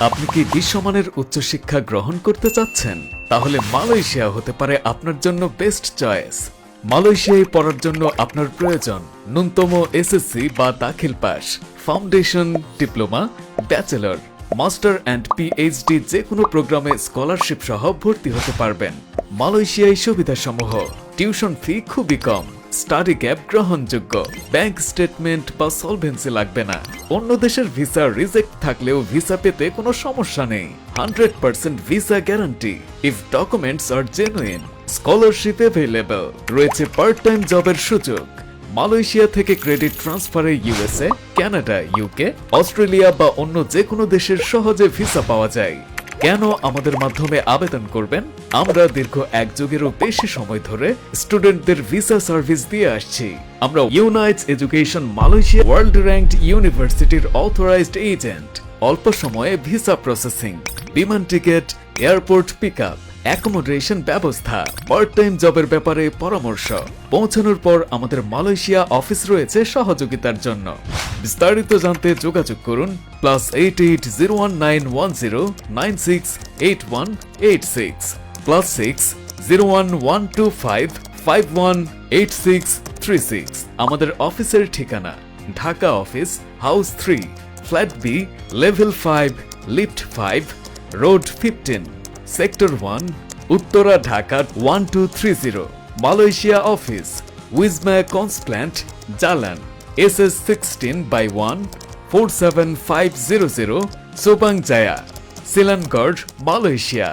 আপনি কি বিশ্বমানের উচ্চশিক্ষা গ্রহণ করতে চাচ্ছেন? তাহলে মালয়েশিয়া হতে পারে আপনার জন্য বেস্ট চয়েস। মালয়েশিয়ায় পড়ার জন্য আপনার প্রয়োজন ন্যূনতম এসএসসি বা দাখিল pass, foundation, diploma, bachelor, master and PhD যে কোনো প্রোগ্রামে স্কলারশিপ সহ ভর্তি হতে পারবেন। মালয়েশিয়ায় সুবিধাসমূহ: টিউশন ফি খুবই কম, স্টাডি ক্যাপ গ্রহণযোগ্য, ব্যাংক স্টেটমেন্ট বা সলভেন্সি লাগবে না, অন্য দেশের ভিসা রিজেক্ট থাকলেও ভিসা পেতে কোনো সমস্যা নেই, 100% visa guarantee if documents are genuine, scholarship available, রয়েছে পার্ট টাইম জবের সুযোগ। মালয়েশিয়া থেকে ক্রেডিট ট্রান্সফারে ইউএসএ, কানাডা, ইউকে, অস্ট্রেলিয়া বা অন্য যে কোনো দেশের সহজে ভিসা পাওয়া যায়। কেন আমাদের মাধ্যমে আবেদন করবেন? আমরা দীর্ঘ এক যুগেরও বেশি সময় ধরে স্টুডেন্টদের ভিসা সার্ভিস দিয়ে আসছি। আমরা Unites Education Malaysia world ranked ইউনিভার্সিটির অথরাইজড এজেন্ট। অল্প সময়ে ভিসা প্রসেসিং, বিমান ticket, airport pick up, accommodation ব্যবস্থা, পার্ট টাইম জবের ব্যাপারে পরামর্শ। পৌঁছানোর পর আমাদের মালয়েশিয়া অফিস রয়েছে সহযোগিতার জন্য। বিস্তারিত জানতে যোগাযোগ করুন +880109681886 +6011255188636। আমাদের অফিসের ঠিকানা: Dhaka office, house 3, flat B, level 5, lift 5, road 15, sector 1, Uttara, Dhaka 1230। Malaysia office: Wisma Constant, Jalan, SS 16/1, 47500, Subang Jaya, Selangor, Malaysia.